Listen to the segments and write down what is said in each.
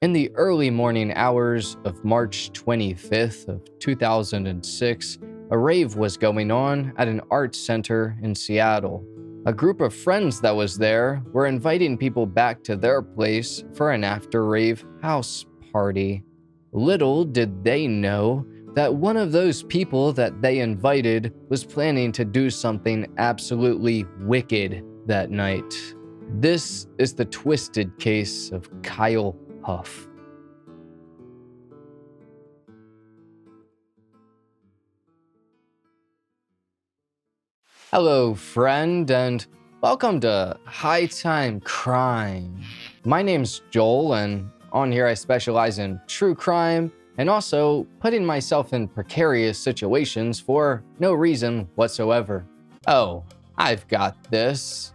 In the early morning hours of March 25th of 2006, a rave was going on at an arts center in Seattle. A group of friends that was there were inviting people back to their place for an after-rave house party. Little did they know that one of those people that they invited was planning to do something absolutely wicked that night. This is the twisted case of Kyle Huff. Hello, friend, and welcome to High Time Crime. My name's Joel, and on here I specialize in true crime and also putting myself in precarious situations for no reason whatsoever. Oh, I've got this.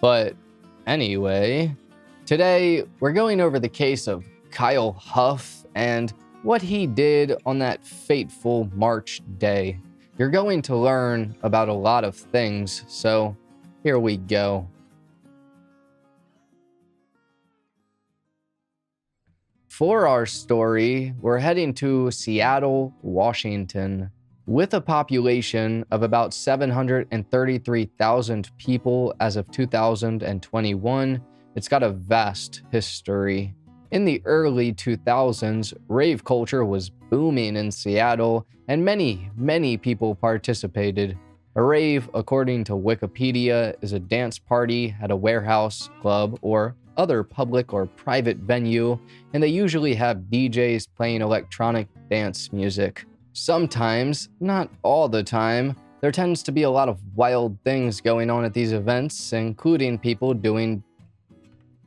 But anyway, today we're going over the case of Kyle Huff and what he did on that fateful March day. You're going to learn about a lot of things, so here we go. For our story, we're heading to Seattle, Washington. With a population of about 733,000 people as of 2021, it's got a vast history. In the early 2000s, rave culture was booming in Seattle, and many people participated. A rave, according to Wikipedia, is a dance party at a warehouse, club, or other public or private venue, and they usually have DJs playing electronic dance music. Sometimes, not all the time, there tends to be a lot of wild things going on at these events, including people doing.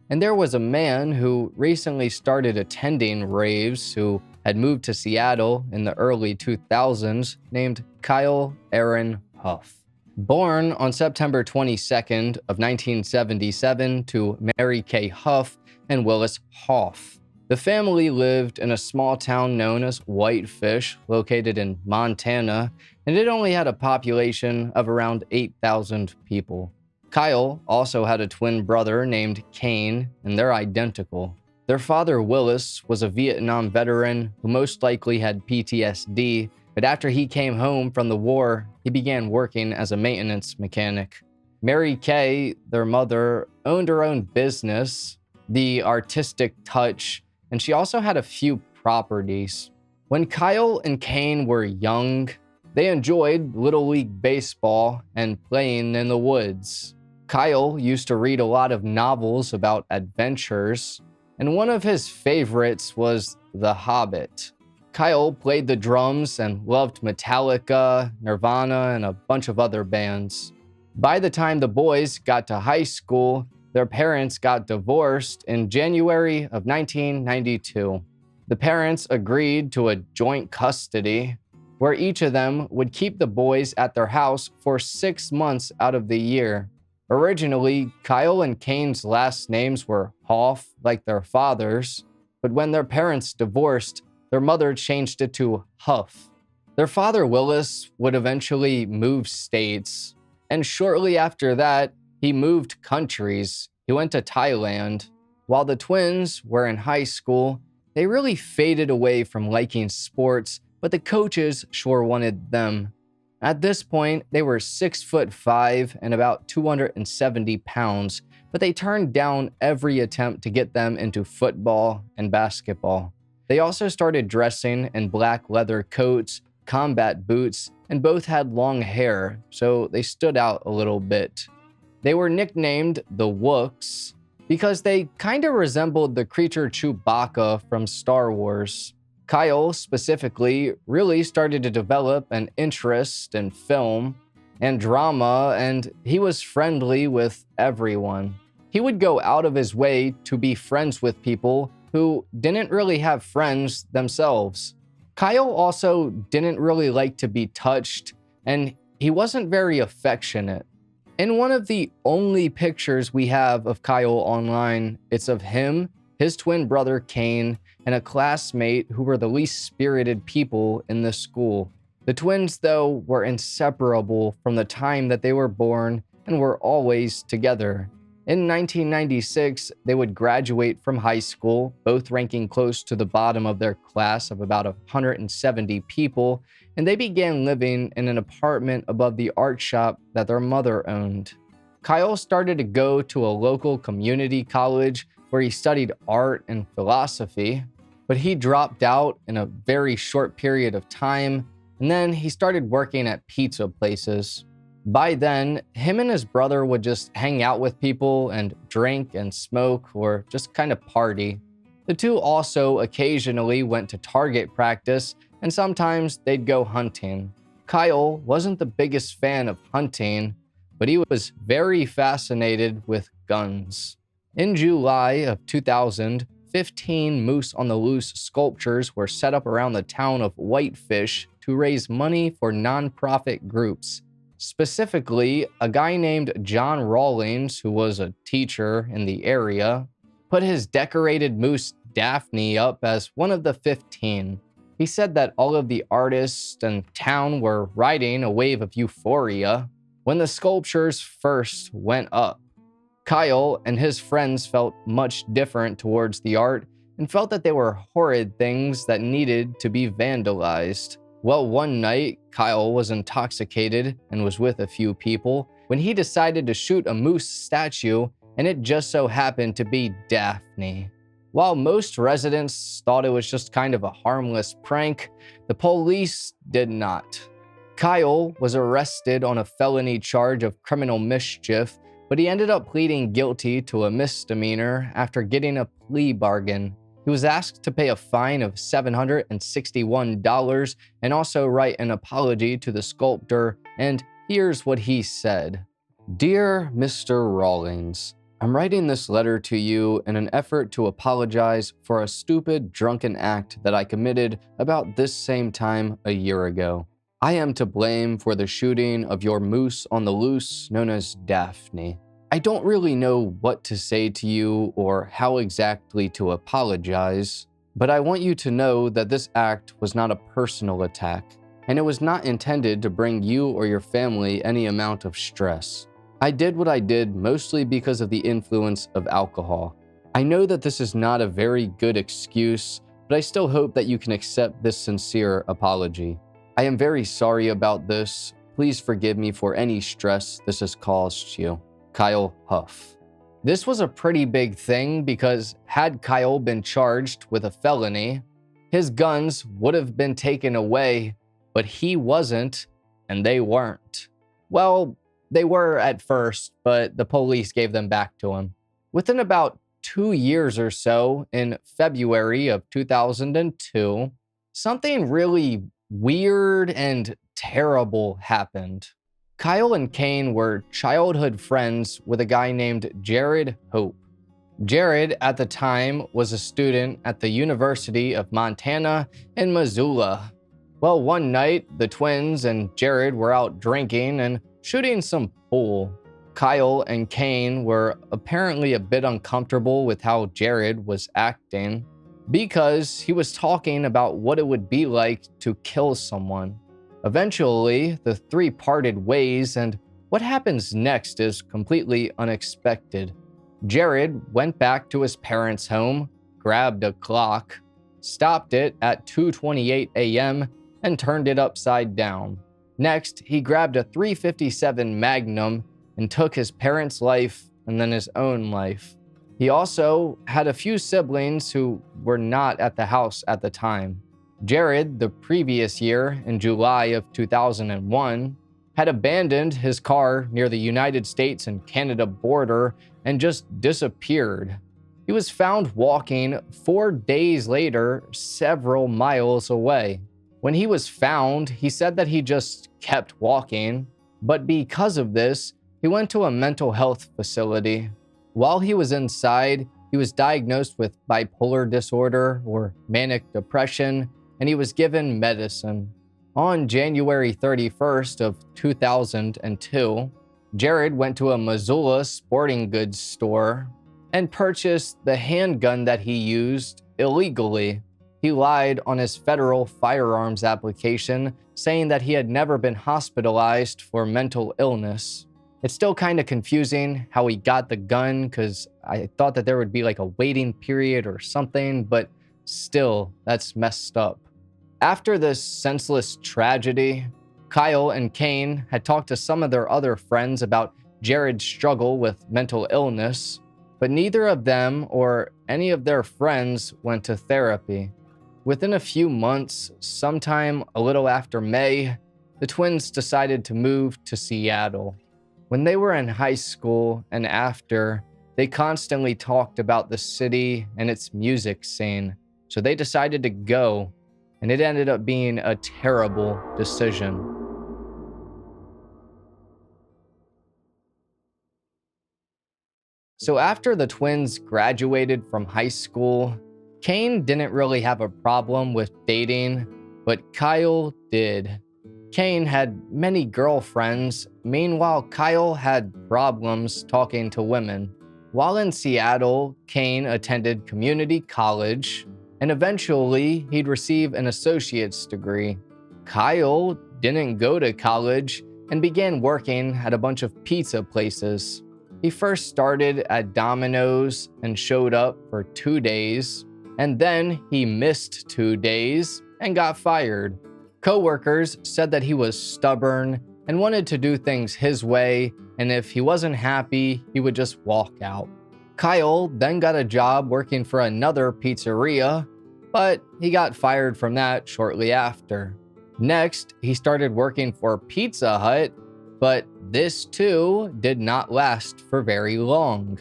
And there was a man who recently started attending raves who had moved to Seattle in the early 2000s named Kyle Aaron Huff. Born on September 22nd of 1977 to Mary Kay Huff and Willis Hoff. The family lived in a small town known as Whitefish, located in Montana, and it only had a population of around 8,000 people. Kyle also had a twin brother named Kane, and they're identical. Their father, Willis, was a Vietnam veteran who most likely had PTSD, but after he came home from the war, he began working as a maintenance mechanic. Mary Kay, their mother, owned her own business, The Artistic Touch, and she also had a few properties. When Kyle and Kane were young, they enjoyed Little League baseball and playing in the woods. Kyle used to read a lot of novels about adventures, and one of his favorites was The Hobbit. Kyle played the drums and loved Metallica, Nirvana, and a bunch of other bands. By the time the boys got to high school, their parents got divorced in January of 1992. The parents agreed to a joint custody, where each of them would keep the boys at their house for 6 months out of the year. Originally, Kyle and Kane's last names were Hoff, like their father's, but when their parents divorced, their mother changed it to Huff. Their father, Willis, would eventually move states, and shortly after that, he moved countries. He went to Thailand. While the twins were in high school, they really faded away from liking sports, but the coaches sure wanted them. At this point, they were 6'5" and about 270 pounds, but they turned down every attempt to get them into football and basketball. They also started dressing in black leather coats, combat boots, and both had long hair, so they stood out a little bit. They were nicknamed the Wooks because they kind of resembled the creature Chewbacca from Star Wars. Kyle, specifically, really started to develop an interest in film and drama, and he was friendly with everyone. He would go out of his way to be friends with people who didn't really have friends themselves. Kyle also didn't really like to be touched, and he wasn't very affectionate. In one of the only pictures we have of Kyle online, it's of him, his twin brother Kane, and a classmate who were the least spirited people in the school. The twins, though, were inseparable from the time that they were born, and were always together. In 1996, they would graduate from high school, both ranking close to the bottom of their class of about 170 people, and they began living in an apartment above the art shop that their mother owned. Kyle started to go to a local community college where he studied art and philosophy, but he dropped out in a very short period of time, and then he started working at pizza places. By then, him and his brother would just hang out with people and drink and smoke or just kind of party. The two also occasionally went to target practice, and sometimes they'd go hunting. Kyle wasn't the biggest fan of hunting, but he was very fascinated with guns. In July of 2000, 15 Moose on the Loose sculptures were set up around the town of Whitefish to raise money for nonprofit groups. Specifically, a guy named John Rawlings, who was a teacher in the area, put his decorated moose Daphne up as one of the 15. He said that all of the artists in town were riding a wave of euphoria when the sculptures first went up. Kyle and his friends felt much different towards the art and felt that they were horrid things that needed to be vandalized. Well, one night, Kyle was intoxicated and was with a few people when he decided to shoot a moose statue, and it just so happened to be Daphne. While most residents thought it was just kind of a harmless prank, the police did not. Kyle was arrested on a felony charge of criminal mischief, but he ended up pleading guilty to a misdemeanor after getting a plea bargain. He was asked to pay a fine of $761 and also write an apology to the sculptor, and here's what he said. "Dear Mr. Rawlings, I'm writing this letter to you in an effort to apologize for a stupid, drunken act that I committed about this same time a year ago. I am to blame for the shooting of your moose on the loose known as Daphne. I don't really know what to say to you or how exactly to apologize, but I want you to know that this act was not a personal attack, and it was not intended to bring you or your family any amount of stress. I did what I did mostly because of the influence of alcohol. I know that this is not a very good excuse, but I still hope that you can accept this sincere apology. I am very sorry about this. Please forgive me for any stress this has caused you. Kyle Huff." This was a pretty big thing because had Kyle been charged with a felony, his guns would have been taken away, but he wasn't, and they weren't. Well, they were at first, but the police gave them back to him. Within about 2 years or so, in February of 2002, something really weird and terrible happened. Kyle and Kane were childhood friends with a guy named Jared Hope. Jared, at the time, was a student at the University of Montana in Missoula. Well, one night, the twins and Jared were out drinking and shooting some pool. Kyle and Kane were apparently a bit uncomfortable with how Jared was acting because he was talking about what it would be like to kill someone. Eventually, the three parted ways, and what happens next is completely unexpected. Jared went back to his parents' home, grabbed a clock, stopped it at 2:28 a.m., and turned it upside down. Next, he grabbed a .357 Magnum and took his parents' life and then his own life. He also had a few siblings who were not at the house at the time. Jared, the previous year, in July of 2001, had abandoned his car near the United States and Canada border and just disappeared. He was found walking 4 days later, several miles away. When he was found, he said that he just kept walking, but because of this, he went to a mental health facility. While he was inside, he was diagnosed with bipolar disorder or manic depression, and he was given medicine. On January 31st of 2002, Jared went to a Missoula sporting goods store and purchased the handgun that he used illegally. He lied on his federal firearms application, saying that he had never been hospitalized for mental illness. It's still kind of confusing how he got the gun, because I thought that there would be like a waiting period or something, but still, that's messed up. After this senseless tragedy, Kyle and Kane had talked to some of their other friends about Jared's struggle with mental illness, but neither of them or any of their friends went to therapy. Within a few months, sometime a little after May, the twins decided to move to Seattle. When they were in high school and after, they constantly talked about the city and its music scene, so they decided to go, and it ended up being a terrible decision. So after the twins graduated from high school, Kane didn't really have a problem with dating, but Kyle did. Kane had many girlfriends. Meanwhile, Kyle had problems talking to women. While in Seattle, Kane attended community college, and eventually he'd receive an associate's degree. Kyle didn't go to college and began working at a bunch of pizza places. He first started at Domino's and showed up for 2 days, and then he missed 2 days and got fired. Coworkers said that he was stubborn and wanted to do things his way, and if he wasn't happy, he would just walk out. Kyle then got a job working for another pizzeria, but he got fired from that shortly after. Next, he started working for Pizza Hut, but this too did not last for very long.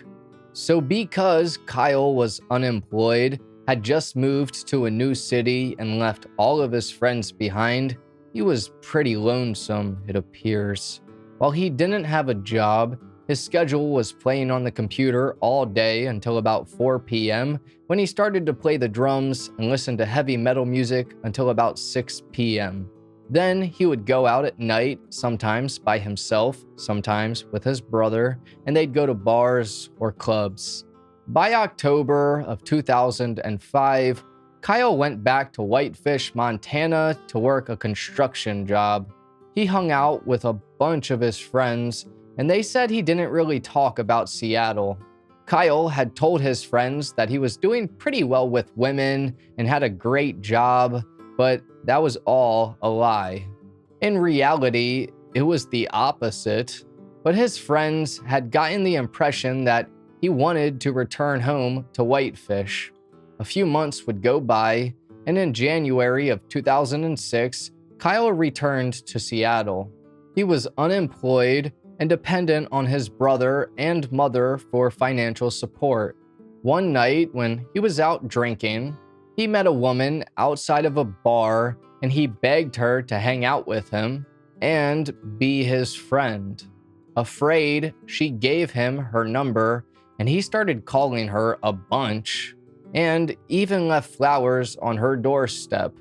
So because Kyle was unemployed, had just moved to a new city and left all of his friends behind, he was pretty lonesome, it appears. While he didn't have a job, his schedule was playing on the computer all day until about 4 p.m. when he started to play the drums and listen to heavy metal music until about 6 p.m. Then he would go out at night, sometimes by himself, sometimes with his brother, and they'd go to bars or clubs. By October of 2005, Kyle went back to Whitefish, Montana to work a construction job. He hung out with a bunch of his friends, and they said he didn't really talk about Seattle. Kyle had told his friends that he was doing pretty well with women and had a great job, but that was all a lie. In reality, it was the opposite, but his friends had gotten the impression that he wanted to return home to Whitefish. A few months would go by, and in January of 2006, Kyle returned to Seattle. He was unemployed and dependent on his brother and mother for financial support. One night, when he was out drinking, he met a woman outside of a bar, and he begged her to hang out with him and be his friend. Afraid, she gave him her number, and he started calling her a bunch, and even left flowers on her doorstep.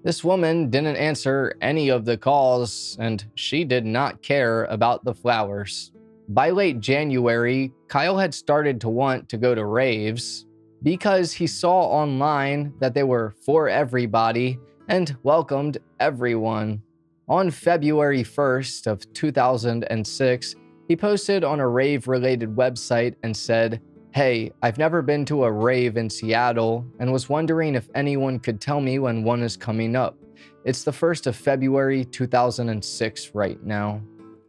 This woman didn't answer any of the calls, and she did not care about the flowers. By late January, Kyle had started to want to go to raves because he saw online that they were for everybody and welcomed everyone. On February 1st of 2006, he posted on a rave-related website and said, "Hey, I've never been to a rave in Seattle and was wondering if anyone could tell me when one is coming up. It's the 1st of February 2006 right now."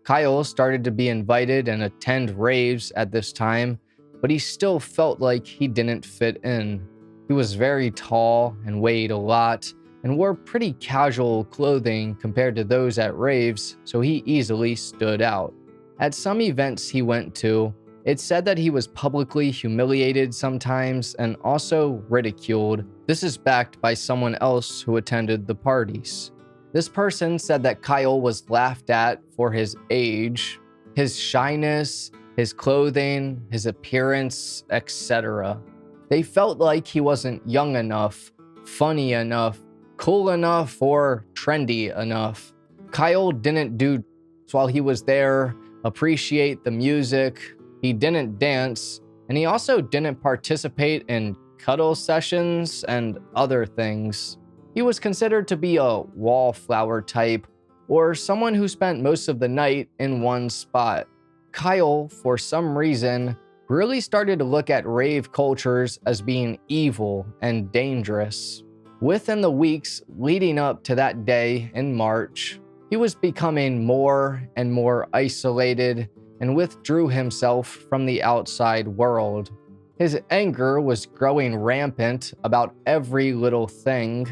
Kyle started to be invited and attend raves at this time, but he still felt like he didn't fit in. He was very tall and weighed a lot and wore pretty casual clothing compared to those at raves, so he easily stood out. At some events he went to, it said that he was publicly humiliated sometimes and also ridiculed. This is backed by someone else who attended the parties. This person said that Kyle was laughed at for his age, his shyness, his clothing, his appearance, etc. They felt like he wasn't young enough, funny enough, cool enough, or trendy enough. Kyle didn't do while he was there, appreciate the music, he didn't dance, and he also didn't participate in cuddle sessions and other things. He was considered to be a wallflower type, or someone who spent most of the night in one spot. Kyle, for some reason, really started to look at rave cultures as being evil and dangerous. Within the weeks leading up to that day in March, he was becoming more and more isolated and withdrew himself from the outside world. His anger was growing rampant about every little thing,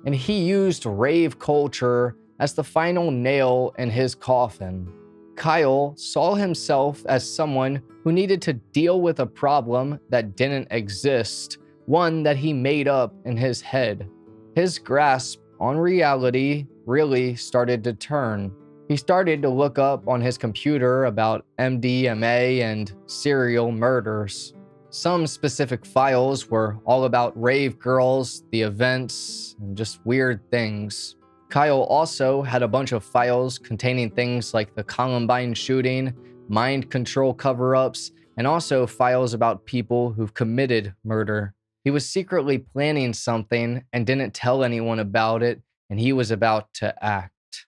and he used rave culture as the final nail in his coffin. Kyle saw himself as someone who needed to deal with a problem that didn't exist, one that he made up in his head. His grasp on reality really started to turn. He started to look up on his computer about MDMA and serial murders. Some specific files were all about rave girls, the events, and just weird things. Kyle also had a bunch of files containing things like the Columbine shooting, mind control cover-ups, and also files about people who've committed murder. He was secretly planning something and didn't tell anyone about it, and he was about to act.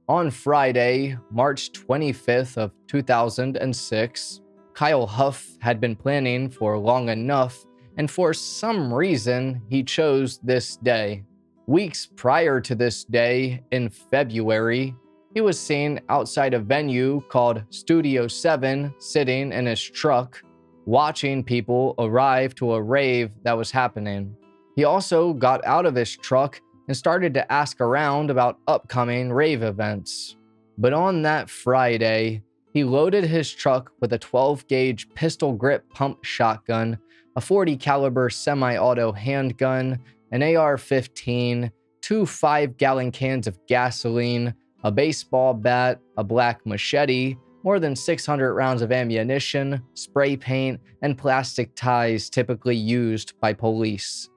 On Friday, March 25th of 2006, Kyle Huff had been planning for long enough, and for some reason, he chose this day. Weeks prior to this day, in February, he was seen outside a venue called Studio 7 sitting in his truck, watching people arrive to a rave that was happening. He also got out of his truck and started to ask around about upcoming rave events. But on that Friday, he loaded his truck with a 12-gauge pistol grip pump shotgun, a 40 caliber semi-auto handgun, an AR-15, 2 5-gallon cans of gasoline, a baseball bat, a black machete, more than 600 rounds of ammunition, spray paint, and plastic ties typically used by police.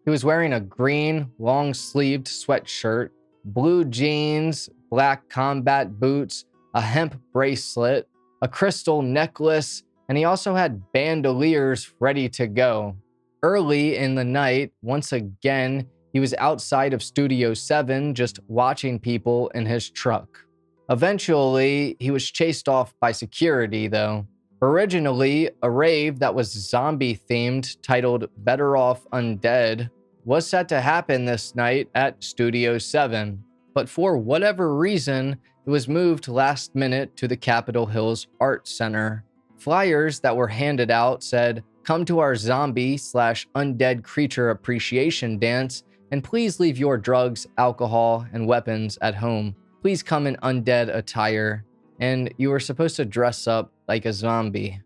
He was wearing a green, long-sleeved sweatshirt, blue jeans, black combat boots, a hemp bracelet, a crystal necklace, and he also had bandoliers ready to go. Early in the night, once again, he was outside of Studio 7 just watching people in his truck. Eventually, he was chased off by security, though. Originally, a rave that was zombie-themed titled Better Off Undead was set to happen this night at Studio 7, but for whatever reason, it was moved last minute to the Capitol Hills Art Center. Flyers that were handed out said, "Come to our zombie/undead creature appreciation dance, and please leave your drugs, alcohol, and weapons at home. Please come in undead attire." And you were supposed to dress up like a zombie.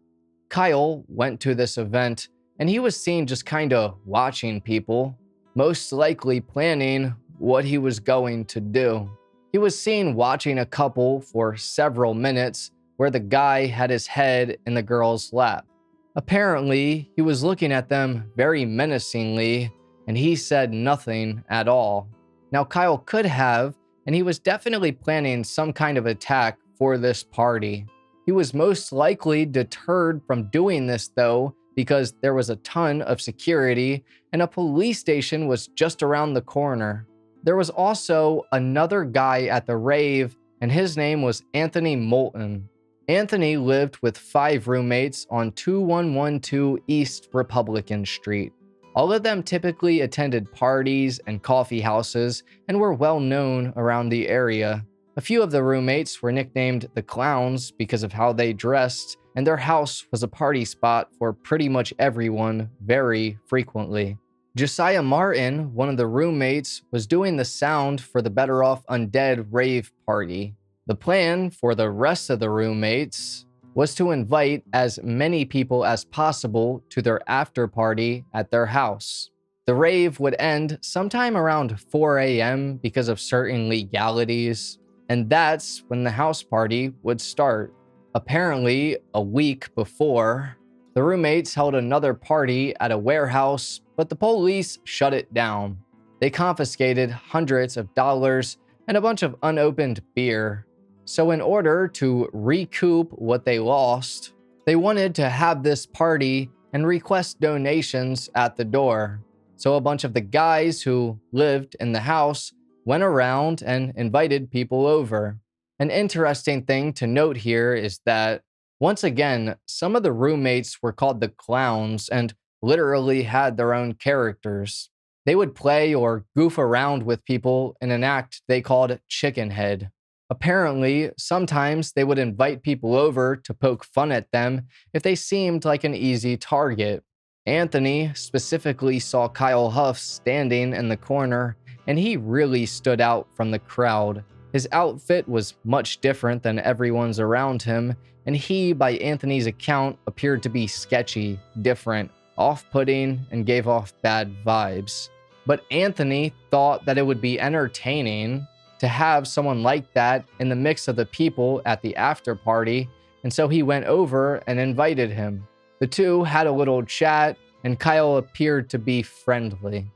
Kyle went to this event, and he was seen just kinda watching people, most likely planning what he was going to do. He was seen watching a couple for several minutes where the guy had his head in the girl's lap. Apparently, he was looking at them very menacingly, and he said nothing at all. Now, Kyle could have, and he was definitely planning some kind of attack for this party. He was most likely deterred from doing this, though, because there was a ton of security and a police station was just around the corner. There was also another guy at the rave, and his name was Anthony Moulton. Anthony lived with 5 roommates on 2112 East Republican Street. All of them typically attended parties and coffee houses and were well known around the area. A few of the roommates were nicknamed the Clowns because of how they dressed, and their house was a party spot for pretty much everyone very frequently. Josiah Martin, one of the roommates, was doing the sound for the Better Off Undead rave party. The plan for the rest of the roommates was to invite as many people as possible to their after party at their house. The rave would end sometime around 4 a.m. because of certain legalities, and that's when the house party would start. Apparently, a week before, the roommates held another party at a warehouse, but the police shut it down. They confiscated hundreds of dollars and a bunch of unopened beer. So in order to recoup what they lost, they wanted to have this party and request donations at the door. So a bunch of the guys who lived in the house went around and invited people over. An interesting thing to note here is that Once again, some of the roommates were called the clowns and literally had their own characters. They would play or goof around with people in an act they called chicken head. Apparently, sometimes they would invite people over to poke fun at them if they seemed like an easy target. Anthony specifically saw Kyle Huff standing in the corner, and he really stood out from the crowd. His outfit was much different than everyone's around him, and he, by Anthony's account, appeared to be sketchy, different, off-putting, and gave off bad vibes. But Anthony thought that it would be entertaining to have someone like that in the mix of the people at the after party, and so he went over and invited him. The two had a little chat, and Kyle appeared to be friendly.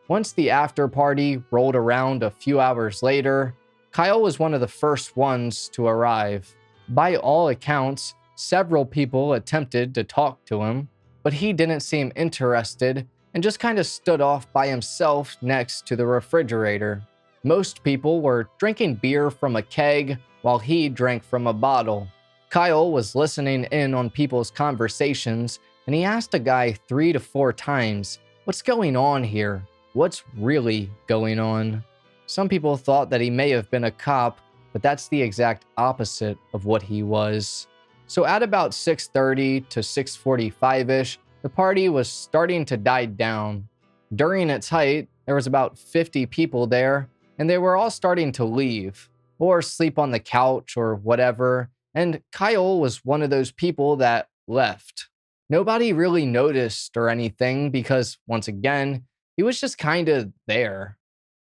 Once the after party rolled around a few hours later, Kyle was one of the first ones to arrive. By all accounts, several people attempted to talk to him, but he didn't seem interested and just kind of stood off by himself next to the refrigerator. Most people were drinking beer from a keg while he drank from a bottle. Kyle was listening in on people's conversations, and he asked a guy 3 to 4 times, "What's going on here? What's really going on?" Some people thought that he may have been a cop, but that's the exact opposite of what he was. So at about 6:30 to 6:45-ish, the party was starting to die down. During its height, there was about 50 people there, and they were all starting to leave, or sleep on the couch or whatever, and Kyle was one of those people that left. Nobody really noticed or anything because, once again, he was just kind of there.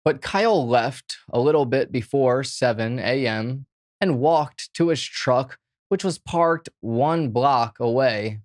But Kyle left a little bit before 7 a.m. and walked to his truck, which was parked 1 block away.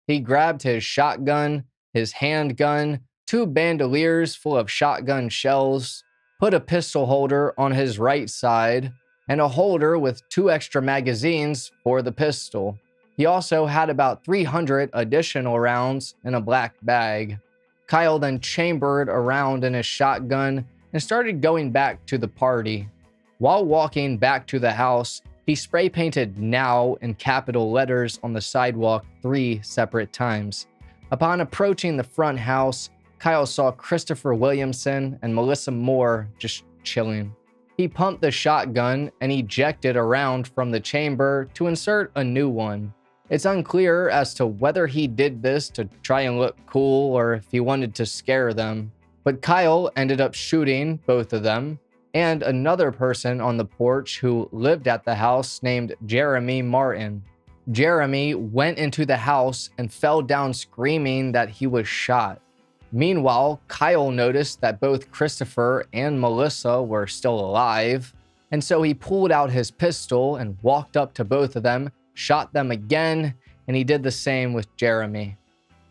He grabbed his shotgun, his handgun, 2 bandoliers full of shotgun shells, put a pistol holder on his right side, and a holder with 2 extra magazines for the pistol. He also had about 300 additional rounds in a black bag. Kyle then chambered around in his shotgun and started going back to the party. While walking back to the house, he spray painted "Now" in capital letters on the sidewalk 3 separate times. Upon approaching the front house, Kyle saw Christopher Williamson and Melissa Moore just chilling. He pumped the shotgun and ejected around from the chamber to insert a new one. It's unclear as to whether he did this to try and look cool or if he wanted to scare them. But Kyle ended up shooting both of them and another person on the porch who lived at the house named Jeremy Martin. Jeremy went into the house and fell down screaming that he was shot. Meanwhile, Kyle noticed that both Christopher and Melissa were still alive, and so he pulled out his pistol and walked up to both of them, shot them again, and he did the same with Jeremy.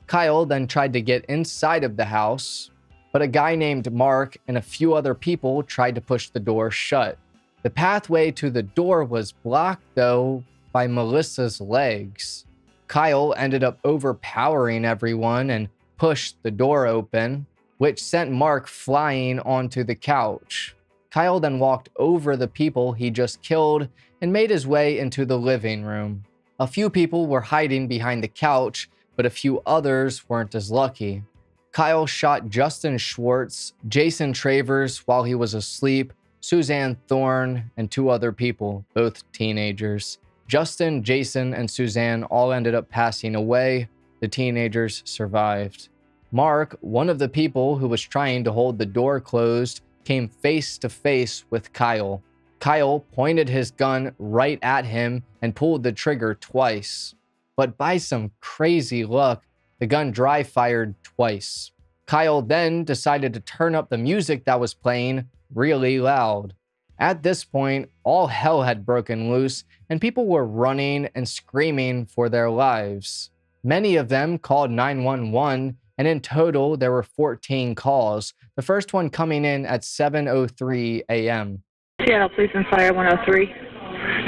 Kyle then tried to get inside of the house, but a guy named Mark and a few other people tried to push the door shut. The pathway to the door was blocked, though, by Melissa's legs. Kyle ended up overpowering everyone and pushed the door open, which sent Mark flying onto the couch. Kyle then walked over the people he just killed and made his way into the living room. A few people were hiding behind the couch, but a few others weren't as lucky. Kyle shot Justin Schwartz, Jason Travers while he was asleep, Suzanne Thorne, and 2 other people, both teenagers. Justin, Jason, and Suzanne all ended up passing away. The teenagers survived. Mark, one of the people who was trying to hold the door closed, came face to face with Kyle. Kyle pointed his gun right at him and pulled the trigger twice. But by some crazy luck, the gun dry fired twice. Kyle then decided to turn up the music that was playing really loud. At this point, all hell had broken loose and people were running and screaming for their lives. Many of them called 911, and in total, there were 14 calls, the first one coming in at 7:03 a.m. Seattle Police and Fire 103.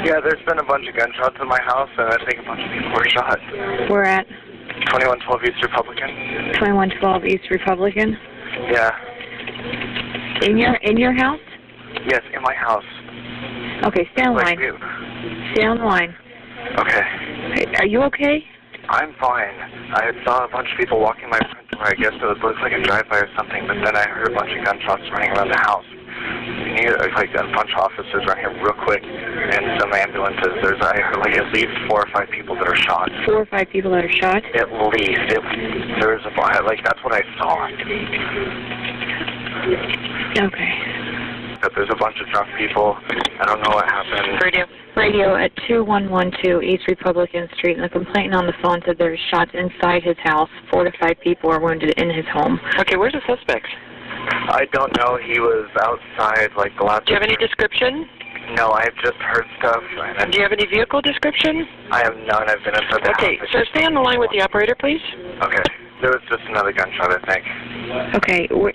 Yeah, there's been a bunch of gunshots in my house, and I think a bunch of people were shot. Where at? 2112 East Republican. 2112 East Republican. Yeah. In your house? Yes, in my house. Okay, stay on the line. Stay on the line. Okay. Are you okay? I'm fine. I saw a bunch of people walking my front door. I guess it looked like a drive-by or something, but then I heard a bunch of gunshots running around the house. You need like a bunch of officers around here real quick, and some ambulances. I heard like at least 4 or 5 people that are shot. 4 or 5 people that are shot? At least. There's that's what I saw. Okay. But there's a bunch of drunk people. I don't know what happened. Radio at 2112 East Republican Street, and the complainant on the phone said there's shots inside his house. 4 to 5 people are wounded in his home. Okay, where's the suspect? I don't know. He was outside, like the last. Do you have any description? No, I've just heard stuff. Do you have any vehicle description? I have none. I've been inside the house. Okay, sir, stay on the line with the operator, please. Okay. There was just another gunshot, I think. Okay. Do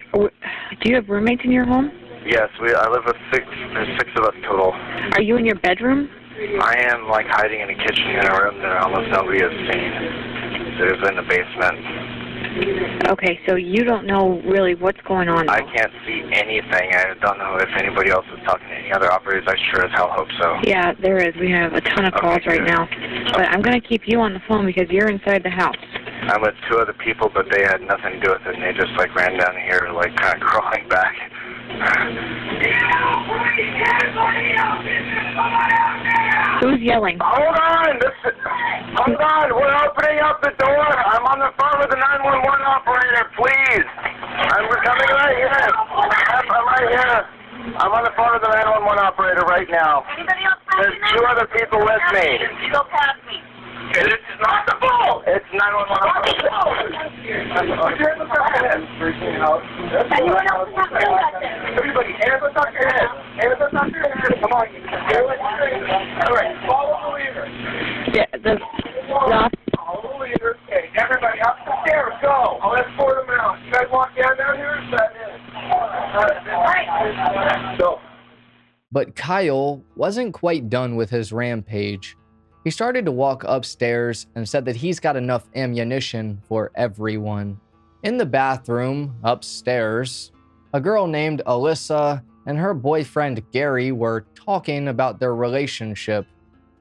you have roommates in your home? Yes, I live with 6. There's 6 of us total. Are you in your bedroom? I am like hiding in a kitchen in a room that almost nobody has seen. It was in the basement. Okay, so you don't know really what's going on. I can't see anything. I don't know if anybody else is talking to any other operators. I sure as hell hope so. Yeah, there is. We have a ton of calls right now. But I'm going to keep you on the phone because you're inside the house. I'm with 2 other people, but they had nothing to do with it, and they just like ran down here, like kind of crawling back. Who's yelling? Hold on! Hold on! We're opening up the door! I'm on the phone with the 911 operator, please! We're coming right here! I'm right here! I'm on the phone with the 911 operator right now. There's 2 other people with me. You go past me. This is not the ball! It's 911 operator. You're in the back of head. Everybody, hands on top of your head. Hands on top of your head. Come on. All right, follow the leader. Yeah, Follow the leader. Okay, everybody up the stairs, go. I'll escort them out. You guys walk down here or is that it? Go. But Kyle wasn't quite done with his rampage. He started to walk upstairs and said that he's got enough ammunition for everyone. In the bathroom upstairs, a girl named Alyssa and her boyfriend Gary were talking about their relationship.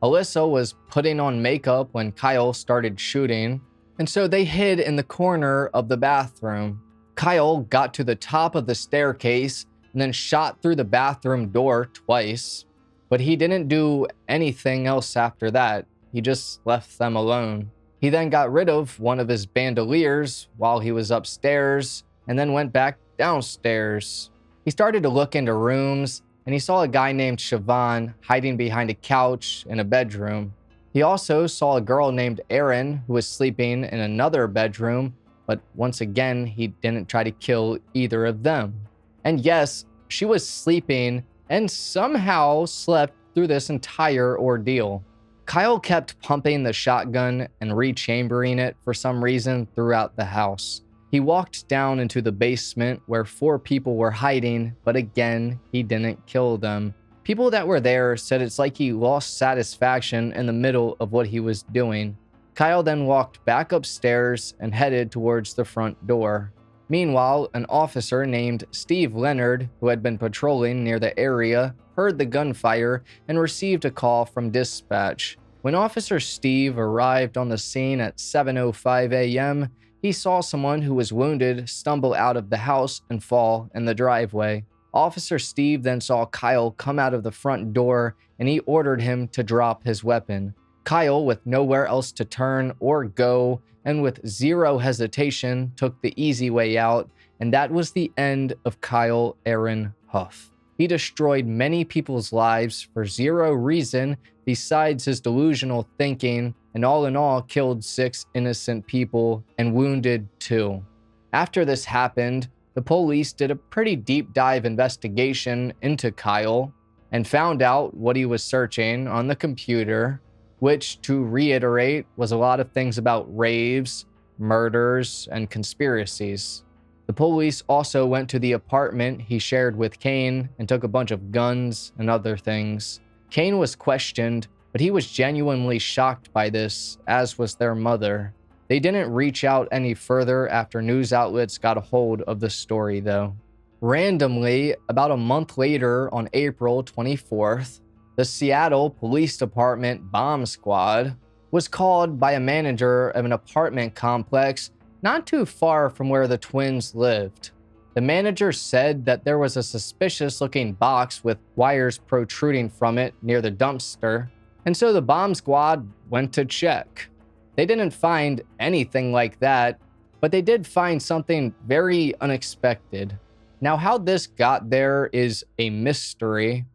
Alyssa was putting on makeup when Kyle started shooting, and so they hid in the corner of the bathroom. Kyle got to the top of the staircase and then shot through the bathroom door twice. But he didn't do anything else after that. He just left them alone. He then got rid of one of his bandoliers while he was upstairs and then went back downstairs. He started to look into rooms and he saw a guy named Siobhan hiding behind a couch in a bedroom. He also saw a girl named Erin who was sleeping in another bedroom, but once again, he didn't try to kill either of them. And yes, she was sleeping and somehow slept through this entire ordeal. Kyle kept pumping the shotgun and rechambering it for some reason throughout the house. He walked down into the basement where 4 people were hiding, but again, he didn't kill them. People that were there said it's like he lost satisfaction in the middle of what he was doing. Kyle then walked back upstairs and headed towards the front door. Meanwhile, an officer named Steve Leonard, who had been patrolling near the area, heard the gunfire and received a call from dispatch. When Officer Steve arrived on the scene at 7:05 a.m., he saw someone who was wounded stumble out of the house and fall in the driveway. Officer Steve then saw Kyle come out of the front door and he ordered him to drop his weapon. Kyle, with nowhere else to turn or go, and with zero hesitation, took the easy way out, and that was the end of Kyle Aaron Huff. He destroyed many people's lives for zero reason besides his delusional thinking, and all in all killed 6 innocent people and wounded 2. After this happened, the police did a pretty deep dive investigation into Kyle and found out what he was searching on the computer, which, to reiterate, was a lot of things about raves, murders, and conspiracies. The police also went to the apartment he shared with Kane and took a bunch of guns and other things. Kane was questioned, but he was genuinely shocked by this, as was their mother. They didn't reach out any further after news outlets got a hold of the story, though. Randomly, about a month later on April 24th, the Seattle Police Department Bomb Squad, was called by a manager of an apartment complex not too far from where the twins lived. The manager said that there was a suspicious-looking box with wires protruding from it near the dumpster, and so the bomb squad went to check. They didn't find anything like that, but they did find something very unexpected. Now, how this got there is a mystery,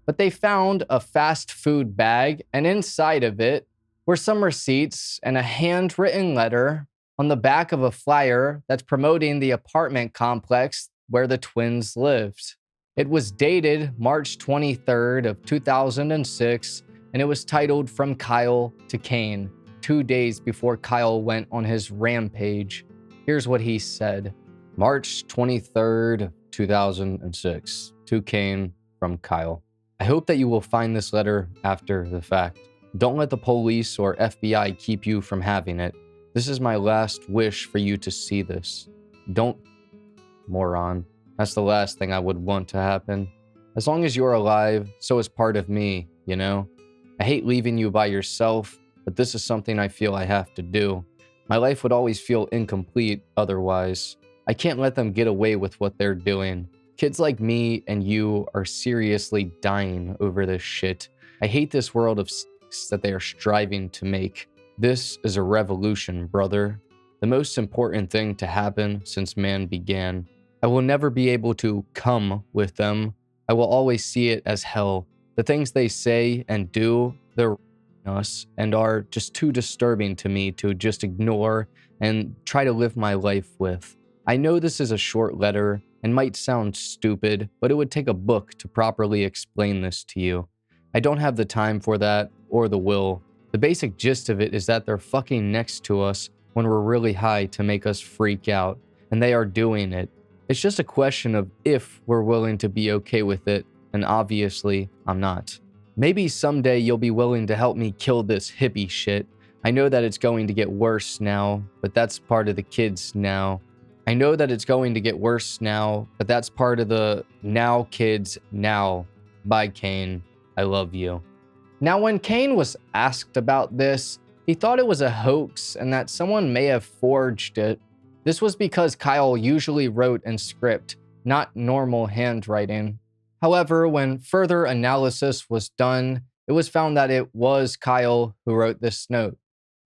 but they found a fast food bag, and inside of it were some receipts and a handwritten letter on the back of a flyer that's promoting the apartment complex where the twins lived. It was dated March 23rd of 2006, and it was titled From Kyle to Kane, 2 days before Kyle went on his rampage. Here's what he said. March 23rd, 2006, to Kane from Kyle. I hope that you will find this letter after the fact. Don't let the police or FBI keep you from having it. This is my last wish for you to see this. Don't, moron. That's the last thing I would want to happen. As long as you're alive, so is part of me, you know? I hate leaving you by yourself, but this is something I feel I have to do. My life would always feel incomplete otherwise. I can't let them get away with what they're doing. Kids like me and you are seriously dying over this shit. I hate this world of that they are striving to make. This is a revolution, brother. The most important thing to happen since man began. I will never be able to come with them. I will always see it as hell. The things they say and do, they're us and are just too disturbing to me to just ignore and try to live my life with. I know this is a short letter and might sound stupid, but it would take a book to properly explain this to you. I don't have the time for that or the will. The basic gist of it is that they're fucking next to us when we're really high to make us freak out, and they are doing it. It's just a question of if we're willing to be okay with it, and obviously, I'm not. Maybe someday you'll be willing to help me kill this hippie shit. I know that it's going to get worse now, but that's part of the kids now. I know that it's going to get worse now, but that's part of the now kids now. Bye, Kane. I love you. Now, when Kane was asked about this, he thought it was a hoax and that someone may have forged it. This was because Kyle usually wrote in script, not normal handwriting. However, when further analysis was done, it was found that it was Kyle who wrote this note.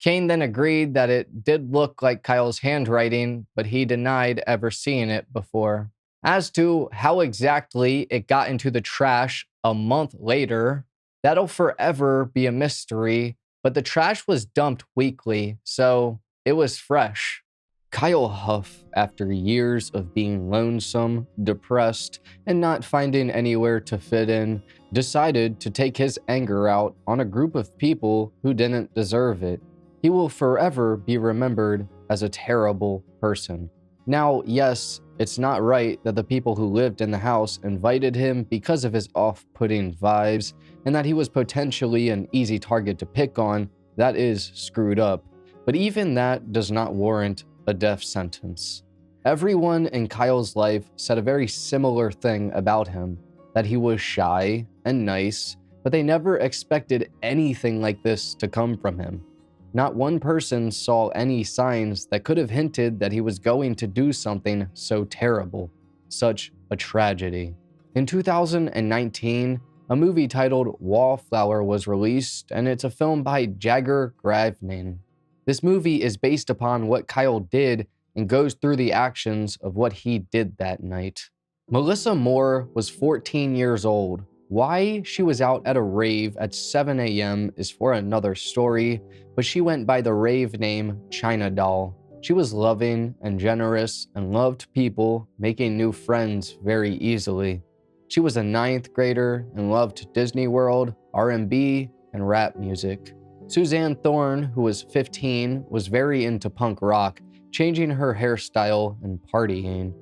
Kane then agreed that it did look like Kyle's handwriting, but he denied ever seeing it before. As to how exactly it got into the trash a month later, that'll forever be a mystery, but the trash was dumped weekly, so it was fresh. Kyle Huff, after years of being lonesome, depressed, and not finding anywhere to fit in, decided to take his anger out on a group of people who didn't deserve it. He will forever be remembered as a terrible person. Now, yes, it's not right that the people who lived in the house invited him because of his off-putting vibes, and that he was potentially an easy target to pick on. That is screwed up. But even that does not warrant a death sentence. Everyone in Kyle's life said a very similar thing about him, that he was shy and nice, but they never expected anything like this to come from him. Not one person saw any signs that could have hinted that he was going to do something so terrible, such a tragedy. In 2019, a movie titled Wallflower was released, and it's a film by Jagger Gravnin. This movie is based upon what Kyle did and goes through the actions of what he did that night. Melissa Moore was 14 years old. Why she was out at a rave at 7 a.m. is for another story, but she went by the rave name China Doll. She was loving and generous and loved people, making new friends very easily. She was a 9th grader and loved Disney World, R&B, and rap music. Suzanne Thorne, who was 15, was very into punk rock, changing her hairstyle and partying.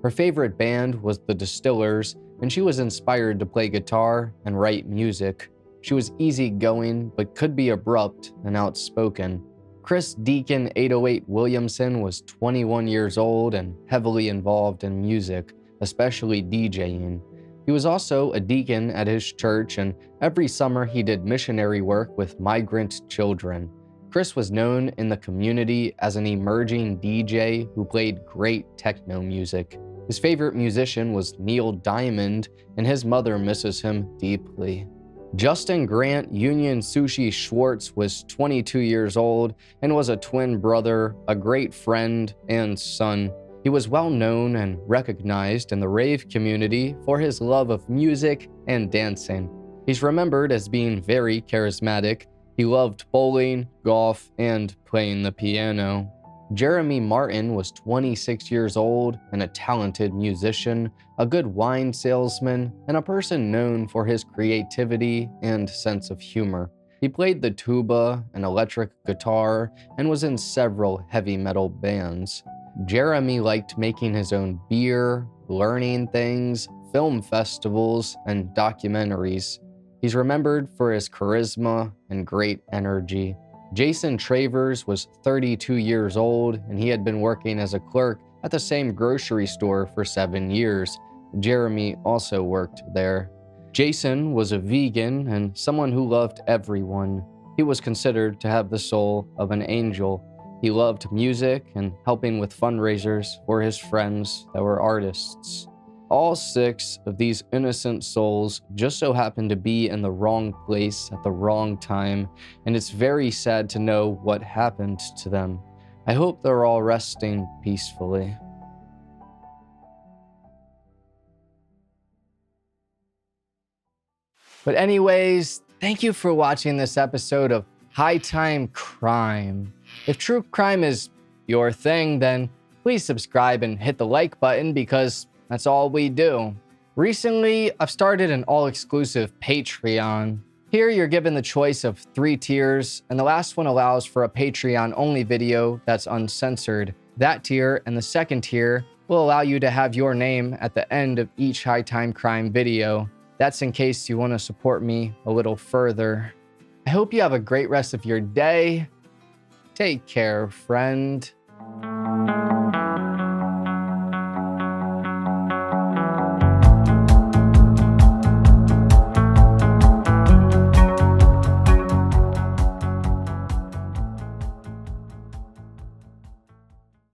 Her favorite band was The Distillers, and she was inspired to play guitar and write music. She was easygoing, but could be abrupt and outspoken. Chris Deacon 808 Williamson was 21 years old and heavily involved in music, especially DJing. He was also a deacon at his church, and every summer he did missionary work with migrant children. Chris was known in the community as an emerging DJ who played great techno music. His favorite musician was Neil Diamond, and his mother misses him deeply. Justin Grant Union Sushi Schwartz was 22 years old and was a twin brother, a great friend, and son. He was well known and recognized in the rave community for his love of music and dancing. He's remembered as being very charismatic. He loved bowling, golf, and playing the piano. Jeremy Martin was 26 years old and a talented musician, a good wine salesman, and a person known for his creativity and sense of humor. He played the tuba and electric guitar and was in several heavy metal bands. Jeremy liked making his own beer, learning things, film festivals, and documentaries. He's remembered for his charisma and great energy. Jason Travers was 32 years old, and he had been working as a clerk at the same grocery store for 7 years. Jeremy also worked there. Jason was a vegan and someone who loved everyone. He was considered to have the soul of an angel. He loved music and helping with fundraisers for his friends that were artists. All 6 of these innocent souls just so happened to be in the wrong place at the wrong time, and it's very sad to know what happened to them. I hope they're all resting peacefully. But anyways, thank you for watching this episode of High Time Crime. If true crime is your thing, then please subscribe and hit the like button because that's all we do. Recently, I've started an all-exclusive Patreon. Here, you're given the choice of 3 tiers, and the last one allows for a Patreon-only video that's uncensored. That tier and the second tier will allow you to have your name at the end of each High Time Crime video. That's in case you want to support me a little further. I hope you have a great rest of your day. Take care, friend.